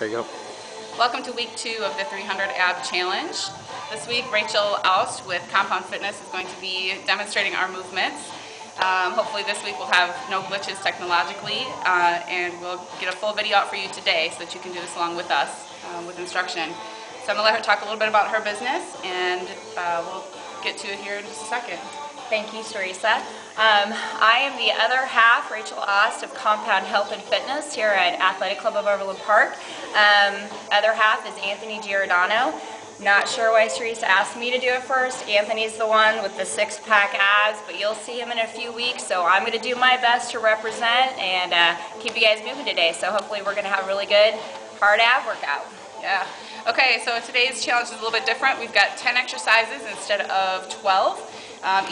There you go. Welcome to week 2 of the 300 ab challenge. This week, Rachel Aust with Compound Fitness is going to be demonstrating our movements. Hopefully this week we'll have no glitches technologically, and we'll get a full video out for you today so that you can do this along with us with instruction. So I'm going to let her talk a little bit about her business, and we'll get to it here in just a second. Thank you, Sarrisa. I am the other half, Rachel Aust, of Compound Health and Fitness here at Athletic Club of Overland Park. Other half is Anthony Giordano. Not sure why Sarrisa asked me to do it first. Anthony's the one with the six-pack abs, but you'll see him in a few weeks, so I'm going to do my best to represent and keep you guys moving today. So hopefully we're going to have a really good hard ab workout. Yeah. Okay, so today's challenge is a little bit different. We've got 10 exercises instead of 12.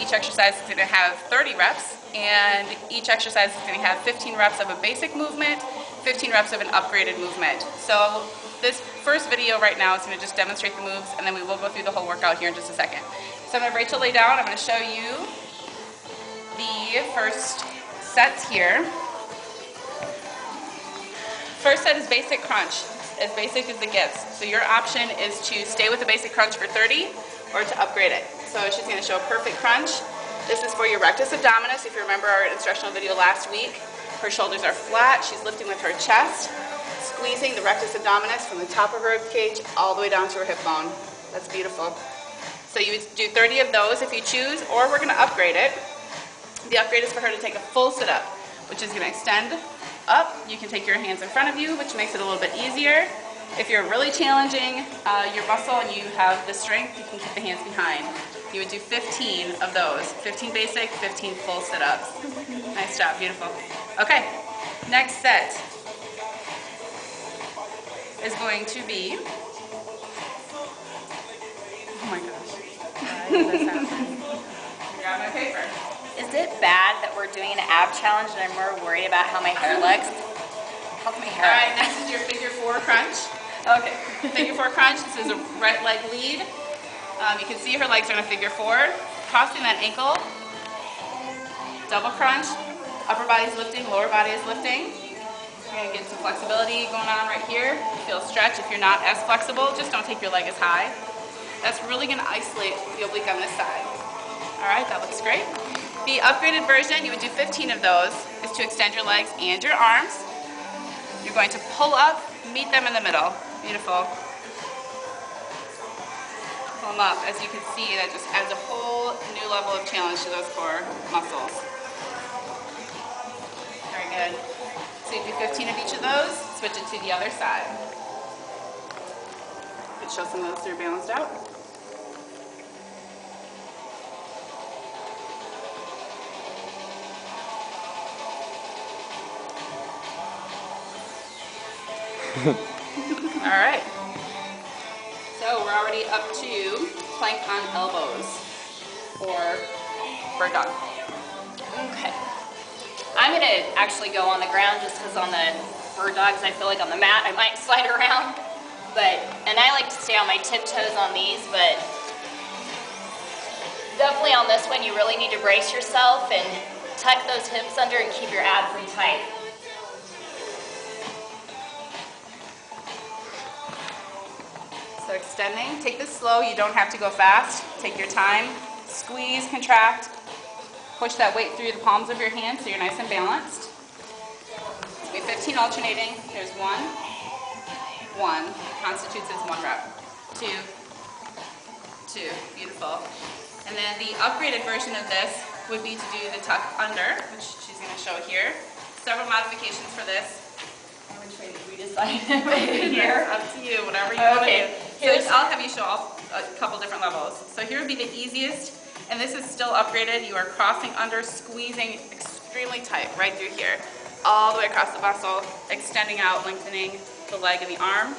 Each exercise is going to have 30 reps, and each exercise is going to have 15 reps of a basic movement, 15 reps of an upgraded movement. So this first video right now is going to just demonstrate the moves, and then we will go through the whole workout here in just a second. So I'm going to have Rachel lay down. I'm going to show you the first sets here. First set is basic crunch, as basic as it gets. So your option is to stay with the basic crunch for 30 or to upgrade it. So she's going to show a perfect crunch. This is for your rectus abdominis. If you remember our instructional video last week, her shoulders are flat. She's lifting with her chest, squeezing the rectus abdominis from the top of her rib cage all the way down to her hip bone. That's beautiful. So you would do 30 of those if you choose, or we're going to upgrade it. The upgrade is for her to take a full sit-up, which is going to extend up. You can take your hands in front of you, which makes it a little bit easier. If you're really challenging your muscle and you have the strength, you can keep the hands behind. You would do 15 of those. 15 basic, 15 full sit-ups. Nice job, beautiful. Okay, next set is going to be, oh my gosh, why is this happening? Grab my paper. Is it bad that we're doing an ab challenge and I'm more worried about how my hair looks? How's my hair? All right, next is your figure 4 crunch. Okay. Figure 4 crunch. This is a right leg lead. You can see her legs are in a figure 4. Crossing that ankle. Double crunch. Upper body is lifting, lower body is lifting. You're going to get some flexibility going on right here. Feel stretch. If you're not as flexible, just don't take your leg as high. That's really going to isolate the oblique on this side. All right, that looks great. The upgraded version, you would do 15 of those, is to extend your legs and your arms. You're going to pull up, meet them in the middle. Beautiful. Pull them up. As you can see, that just adds a whole new level of challenge to those core muscles. Very good. So you do 15 of each of those, switch it to the other side. Let's show some of those so you're balanced out. All right. So we're already up to plank on elbows or bird dog. Okay. I'm going to actually go on the ground just because on the bird dogs I feel like on the mat I might slide around. And I like to stay on my tiptoes on these, but definitely on this one you really need to brace yourself and tuck those hips under and keep your abs in tight. So extending, take this slow, you don't have to go fast. Take your time, squeeze, contract, push that weight through the palms of your hands so you're nice and balanced. It's going to be 15 alternating. There's 1, constitutes as 1 rep, 2, beautiful. And then the upgraded version of this would be to do the tuck under, which she's going to show here. Several modifications for this. Which way did we decide? Here? Up to you, whatever you want to do. Here's, So I'll have you show off a couple different levels. So here would be the easiest, and this is still upgraded. You are crossing under, squeezing extremely tight right through here, all the way across the muscle, extending out, lengthening the leg and the arm.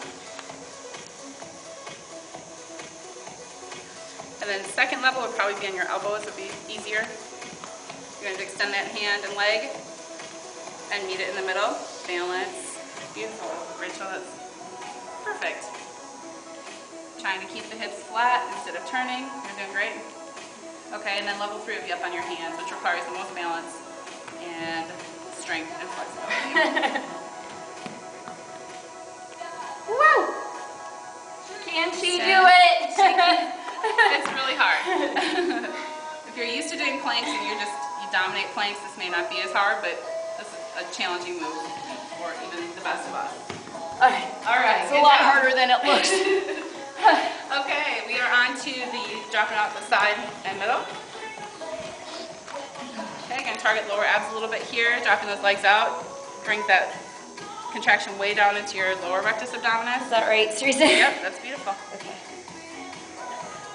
And then the second level would probably be on your elbows, would be easier. You're going to extend that hand and leg and meet it in the middle. Balance. Beautiful. Rachel, that's perfect. Trying to keep the hips flat instead of turning. You're doing great. Okay, and then level 3 would be up on your hands, which requires the most balance and strength and flexibility. Can she do it? It's really hard. If you're used to doing planks and you dominate planks, this may not be as hard, but this is a challenging move for even the best of us. All right. It's a lot harder than it looks. Okay, we are on to the dropping out the side and middle. Okay, gonna target lower abs a little bit here, dropping those legs out. Bring that contraction way down into your lower rectus abdominis. Is that right, Sarrisa? Yep, that's beautiful. Okay.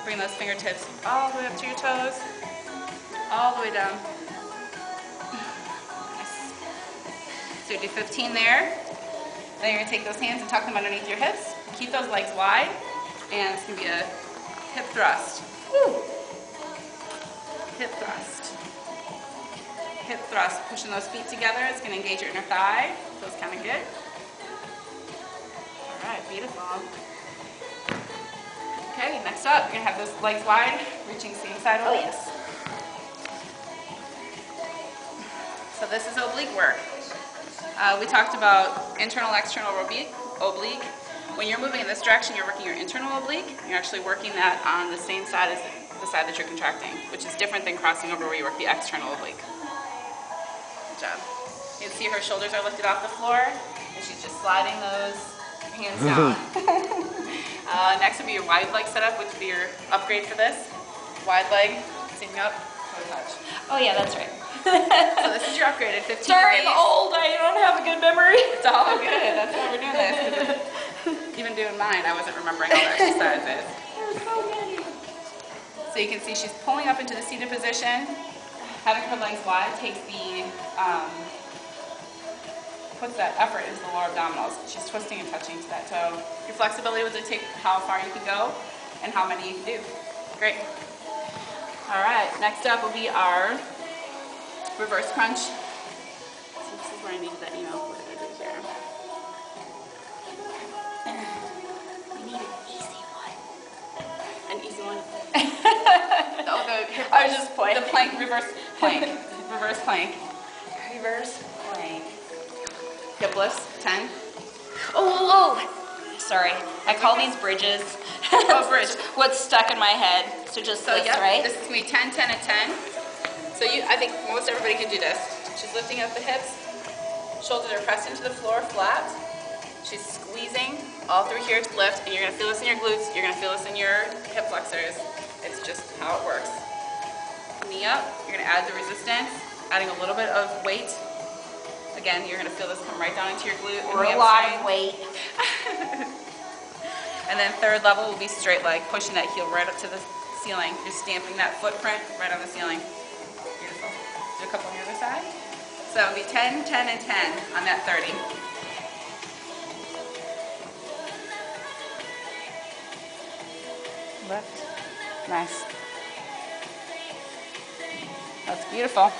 Bring those fingertips all the way up to your toes, all the way down. Nice. So do 15 there. Then you're gonna take those hands and tuck them underneath your hips. Keep those legs wide, and it's gonna be a hip thrust. Woo. Hip thrust. Hip thrust, pushing those feet together. It's going to engage your inner thigh. Feels kind of good. All right, beautiful. Okay, next up, you're going to have those legs wide, reaching same side obliques. So this is oblique work. We talked about internal, external oblique. When you're moving in this direction, you're working your internal oblique. You're actually working that on the same side as the side that you're contracting, which is different than crossing over where you work the external oblique. Good job. You can see her shoulders are lifted off the floor, and she's just sliding those hands down. Next would be your wide leg setup, which would be your upgrade for this. Wide leg, sitting up, toe touch. Oh yeah, that's right. So this is your upgraded 15 Sorry, waist. I'm old. I don't have a good memory. It's all good. That's why we're doing this. Even doing mine, I wasn't remembering all the exercises. There's so many. So you can see she's pulling up into the seated position. Having her legs wide takes puts that effort into the lower abdominals. She's twisting and touching to that toe. Your flexibility will dictate how far you can go and how many you can do. Great. All right, next up will be our reverse crunch. So this is where I needed that email. What did I do here? We need an easy one. An easy one? I was just playing. The plank, reverse plank. Reverse plank. Reverse plank. Hip lifts, 10. Oh. Sorry, I call these bridges. Oh, bridge. What's stuck in my head. So just this, yep, right? This is going to be 10, 10, and 10. So I think most everybody can do this. She's lifting up the hips. Shoulders are pressed into the floor flat. She's squeezing all through here to lift, and you're going to feel this in your glutes. You're going to feel this in your hip flexors. It's just how it works. Knee up. You're going to add the resistance, adding a little bit of weight. Again, you're going to feel this come right down into your glute. Or a lot of weight. And then third level will be straight leg, pushing that heel right up to the ceiling. You're stamping that footprint right on the ceiling. Beautiful. Do a couple on the other side. So that would be 10, 10, and 10 on that 30. Lift. Nice. That's beautiful.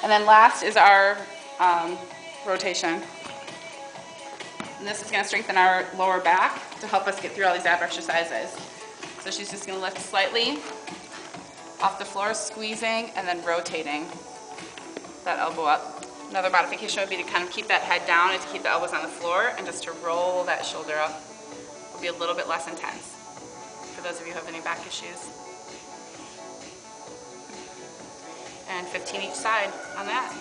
And then last is our rotation. And this is going to strengthen our lower back to help us get through all these ab exercises. So she's just going to lift slightly off the floor, squeezing, and then rotating that elbow up. Another modification would be to kind of keep that head down and to keep the elbows on the floor and just to roll that shoulder up. It will be a little bit less intense for those of you who have any back issues. And 15 each side on that.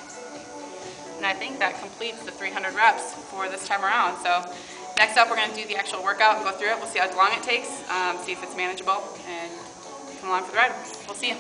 And I think that completes the 300 reps for this time around. So next up, we're going to do the actual workout and go through it. We'll see how long it takes, see if it's manageable, and come along for the ride. We'll see you.